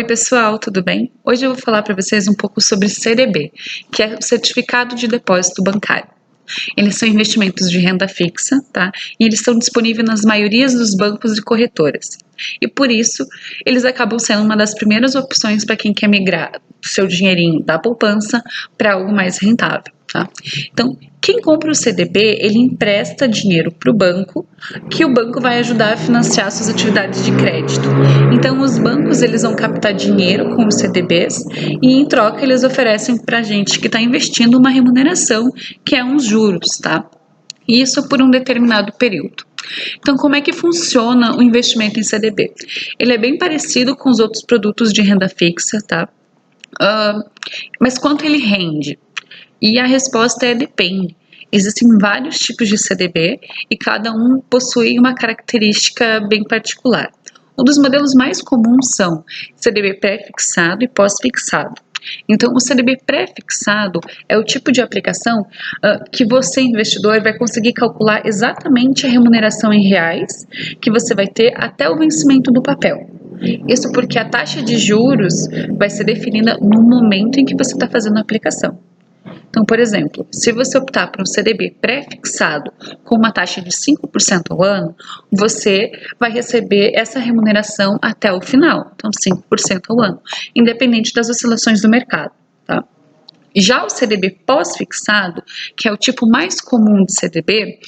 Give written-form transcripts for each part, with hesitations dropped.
Oi pessoal, tudo bem? Hoje eu vou falar para vocês um pouco sobre CDB, que é o Certificado de Depósito Bancário. Eles são investimentos de renda fixa, tá? E eles estão disponíveis nas maiorias dos bancos e corretoras. E por isso, eles acabam sendo uma das primeiras opções para quem quer migrar o seu dinheirinho da poupança para algo mais rentável, tá? Então, quem compra o CDB, ele empresta dinheiro para o banco, que o banco vai ajudar a financiar suas atividades de crédito. Então, os bancos eles vão captar dinheiro com os CDBs e, em troca, eles oferecem para a gente que está investindo uma remuneração, que é uns juros, tá? E isso por um determinado período. Então, como é que funciona o investimento em CDB? Ele é bem parecido com os outros produtos de renda fixa, tá? Mas quanto ele rende? E a resposta é depende. Existem vários tipos de CDB e cada um possui uma característica bem particular. Um dos modelos mais comuns são CDB pré-fixado e pós-fixado. Então, o CDB pré-fixado é o tipo de aplicação que você, investidor, vai conseguir calcular exatamente a remuneração em reais que você vai ter até o vencimento do papel. Isso porque a taxa de juros vai ser definida no momento em que você está fazendo a aplicação. Então, por exemplo, se você optar por um CDB pré-fixado com uma taxa de 5% ao ano, você vai receber essa remuneração até o final, então 5% ao ano, independente das oscilações do mercado, tá? Já o CDB pós-fixado, que é o tipo mais comum de CDB,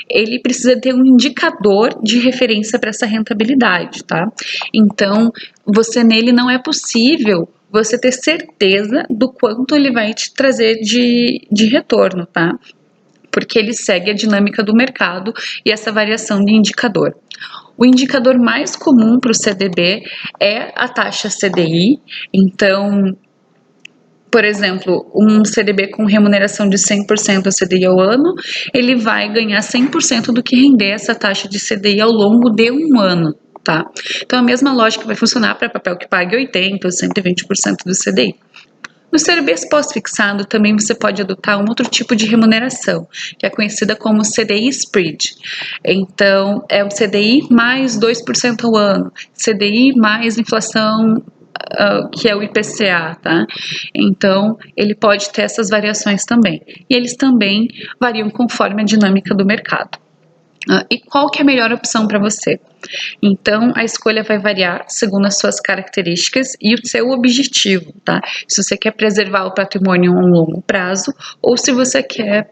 ele precisa ter um indicador de referência para essa rentabilidade, tá? Então, você nele não é possível você ter certeza do quanto ele vai te trazer de retorno, tá? Porque ele segue a dinâmica do mercado e essa variação de indicador. O indicador mais comum para o CDB é a taxa CDI, então, por exemplo, um CDB com remuneração de 100% CDI ao ano, ele vai ganhar 100% do que render essa taxa de CDI ao longo de um ano, tá? Então, a mesma lógica vai funcionar para papel que pague 80% ou 120% do CDI. No CDB pós-fixado, também você pode adotar um outro tipo de remuneração, que é conhecida como CDI Spread. Então, é o CDI mais 2% ao ano, CDI mais inflação, que é o IPCA, tá? Então, ele pode ter essas variações também. E eles também variam conforme a dinâmica do mercado. E qual que é a melhor opção para você? Então, a escolha vai variar segundo as suas características e o seu objetivo, tá? Se você quer preservar o patrimônio a um longo prazo ou se você quer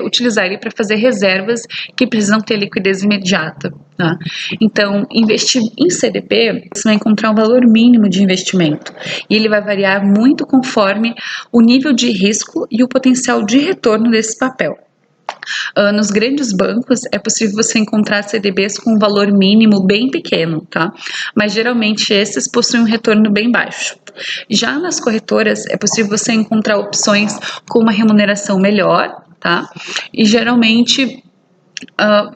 utilizar ele para fazer reservas que precisam ter liquidez imediata, tá? Então, investir em CDB, você vai encontrar um valor mínimo de investimento e ele vai variar muito conforme o nível de risco e o potencial de retorno desse papel. Nos grandes bancos é possível você encontrar CDBs com um valor mínimo bem pequeno, tá? Mas geralmente esses possuem um retorno bem baixo. Já nas corretoras é possível você encontrar opções com uma remuneração melhor, tá? E geralmente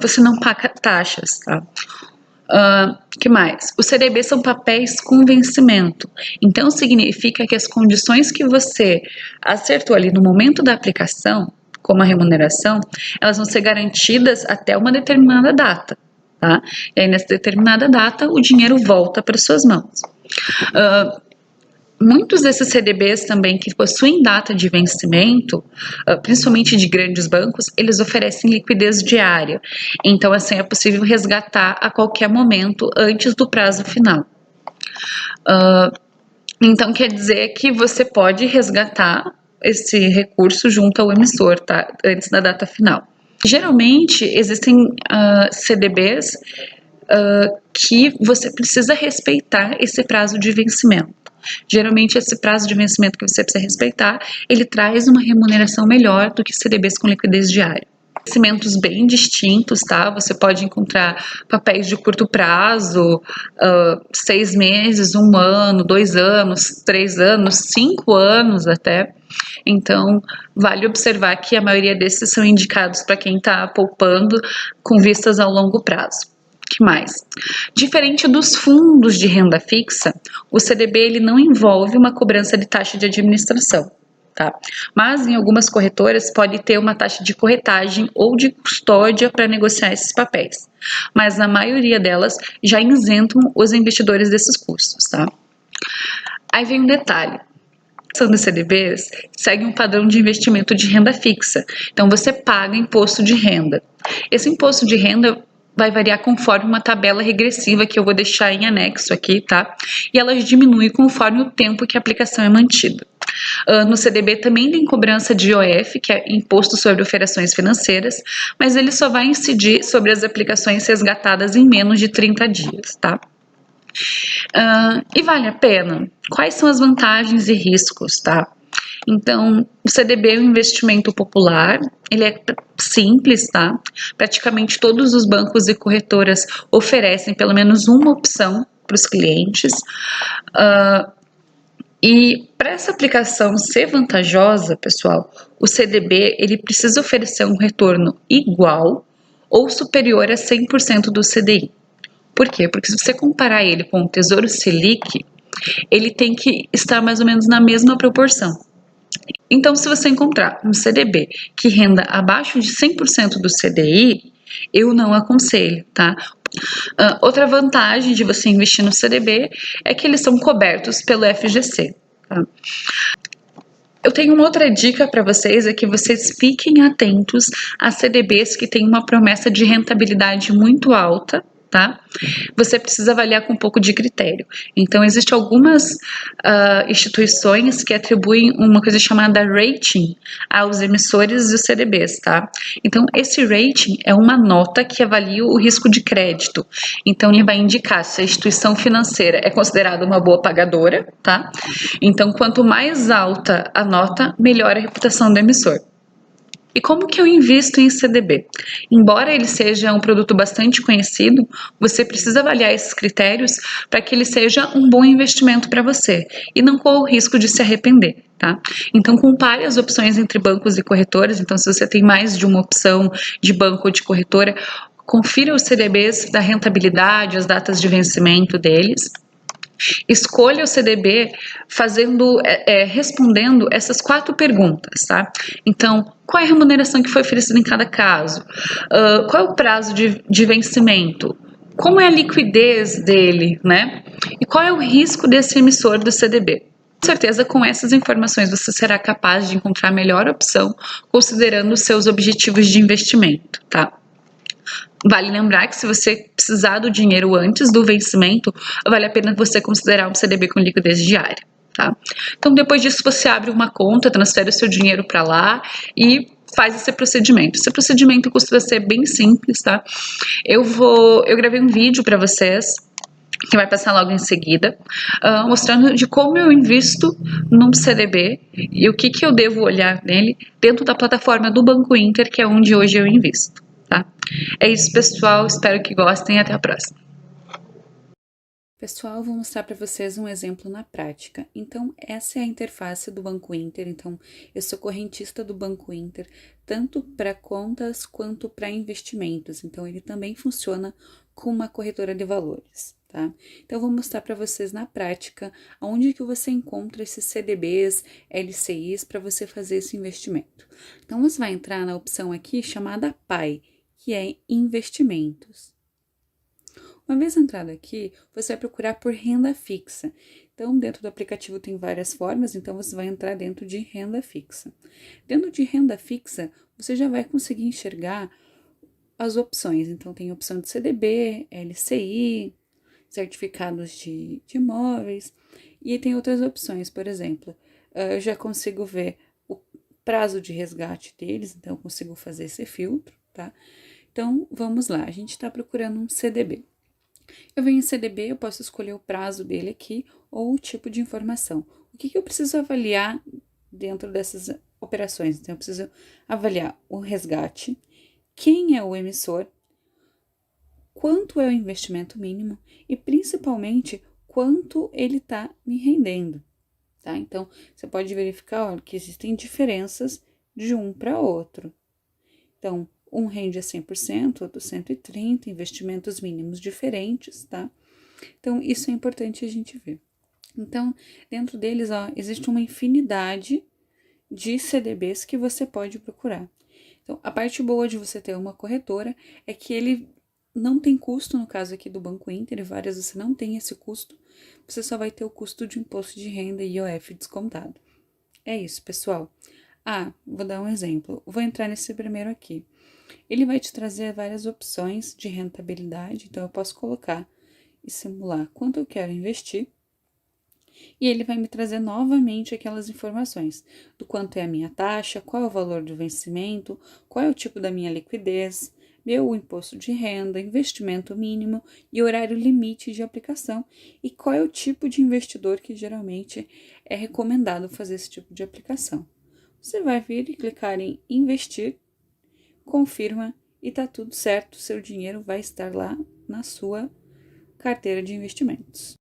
você não paga taxas, tá? Que mais? Os CDBs são papéis com vencimento, então significa que as condições que você acertou ali no momento da aplicação, como a remuneração, elas vão ser garantidas até uma determinada data, tá? E aí nessa determinada data o dinheiro volta para suas mãos. Muitos desses CDBs também que possuem data de vencimento, principalmente de grandes bancos, eles oferecem liquidez diária. Então, assim, é possível resgatar a qualquer momento antes do prazo final. Então, quer dizer que você pode resgatar esse recurso junto ao emissor, tá? Antes da data final. Geralmente, existem CDBs que você precisa respeitar esse prazo de vencimento. Geralmente, esse prazo de vencimento que você precisa respeitar, ele traz uma remuneração melhor do que CDBs com liquidez diária. Vencimentos bem distintos, tá? Você pode encontrar papéis de curto prazo, 6 meses, 1 ano, 2 anos, 3 anos, 5 anos até. Então, vale observar que a maioria desses são indicados para quem está poupando com vistas ao longo prazo. Que mais? Diferente dos fundos de renda fixa, o CDB ele não envolve uma cobrança de taxa de administração, tá? Mas em algumas corretoras pode ter uma taxa de corretagem ou de custódia para negociar esses papéis, mas a maioria delas já isentam os investidores desses custos, tá? Aí vem um detalhe. A ação dos CDBs segue um padrão de investimento de renda fixa. Então, você paga imposto de renda. Esse imposto de renda vai variar conforme uma tabela regressiva que eu vou deixar em anexo aqui, tá? E ela diminui conforme o tempo que a aplicação é mantida. No CDB também tem cobrança de IOF, que é Imposto sobre Operações Financeiras, mas ele só vai incidir sobre as aplicações resgatadas em menos de 30 dias, tá? E vale a pena? Quais são as vantagens e riscos, tá? Então, o CDB é um investimento popular, ele é simples, tá? Praticamente todos os bancos e corretoras oferecem pelo menos uma opção para os clientes. E para essa aplicação ser vantajosa, pessoal, o CDB ele precisa oferecer um retorno igual ou superior a 100% do CDI. Por quê? Porque se você comparar ele com o Tesouro Selic, ele tem que estar mais ou menos na mesma proporção. Então, se você encontrar um CDB que renda abaixo de 100% do CDI, eu não aconselho, tá? Outra vantagem de você investir no CDB é que eles são cobertos pelo FGC. Tá? Eu tenho uma outra dica para vocês, é que vocês fiquem atentos a CDBs que têm uma promessa de rentabilidade muito alta, tá? Você precisa avaliar com um pouco de critério. Então, existem algumas instituições que atribuem uma coisa chamada rating aos emissores dos CDBs, tá? Então, esse rating é uma nota que avalia o risco de crédito. Então, ele vai indicar se a instituição financeira é considerada uma boa pagadora, tá? Então, quanto mais alta a nota, melhor a reputação do emissor. E como que eu invisto em CDB? Embora ele seja um produto bastante conhecido, você precisa avaliar esses critérios para que ele seja um bom investimento para você e não corra o risco de se arrepender, tá? Então, compare as opções entre bancos e corretoras. Então, se você tem mais de uma opção de banco ou de corretora, confira os CDBs da rentabilidade, as datas de vencimento deles. Escolha o CDB respondendo essas 4 perguntas, tá? Então, qual é a remuneração que foi oferecida em cada caso? Qual é o prazo de vencimento? Como é a liquidez dele, né? E qual é o risco desse emissor do CDB? Com certeza, com essas informações, você será capaz de encontrar a melhor opção, considerando os seus objetivos de investimento, tá? Vale lembrar que se você precisar do dinheiro antes do vencimento, vale a pena você considerar um CDB com liquidez diária, tá? Então, depois disso, você abre uma conta, transfere o seu dinheiro para lá e faz esse procedimento. Esse procedimento costuma ser bem simples, tá? Eu gravei um vídeo para vocês que vai passar logo em seguida, mostrando de como eu invisto num CDB e o que eu devo olhar nele dentro da plataforma do Banco Inter, que é onde hoje eu invisto, tá? É isso, pessoal. Espero que gostem e até a próxima. Pessoal, vou mostrar para vocês um exemplo na prática. Então, essa é a interface do Banco Inter. Então, eu sou correntista do Banco Inter, tanto para contas quanto para investimentos. Então, ele também funciona como uma corretora de valores, tá? Então, eu vou mostrar para vocês na prática onde que você encontra esses CDBs, LCIs para você fazer esse investimento. Então, você vai entrar na opção aqui chamada PAI, que é Investimentos. Uma vez entrado aqui, você vai procurar por renda fixa. Então, dentro do aplicativo tem várias formas, então você vai entrar dentro de renda fixa. Dentro de renda fixa, você já vai conseguir enxergar as opções. Então, tem opção de CDB, LCI, certificados de imóveis, e tem outras opções, por exemplo, eu já consigo ver o prazo de resgate deles, então eu consigo fazer esse filtro, tá? Então, vamos lá, a gente está procurando um CDB. Eu venho em CDB, eu posso escolher o prazo dele aqui ou o tipo de informação. O que eu preciso avaliar dentro dessas operações? Então, eu preciso avaliar o resgate, quem é o emissor, quanto é o investimento mínimo e, principalmente, quanto ele está me rendendo, tá? Então, você pode verificar que existem diferenças de um para outro. Então, um rende a 100%, outro 130%, investimentos mínimos diferentes, tá? Então, isso é importante a gente ver. Então, dentro deles, existe uma infinidade de CDBs que você pode procurar. Então, a parte boa de você ter uma corretora é que ele não tem custo, no caso aqui do Banco Inter, e várias você não tem esse custo, você só vai ter o custo de imposto de renda e IOF descontado. É isso, pessoal. Vou dar um exemplo. Vou entrar nesse primeiro aqui. Ele vai te trazer várias opções de rentabilidade, então eu posso colocar e simular quanto eu quero investir. E ele vai me trazer novamente aquelas informações do quanto é a minha taxa, qual é o valor do vencimento, qual é o tipo da minha liquidez, meu imposto de renda, investimento mínimo e horário limite de aplicação e qual é o tipo de investidor que geralmente é recomendado fazer esse tipo de aplicação. Você vai vir e clicar em investir, confirma e tá tudo certo, seu dinheiro vai estar lá na sua carteira de investimentos.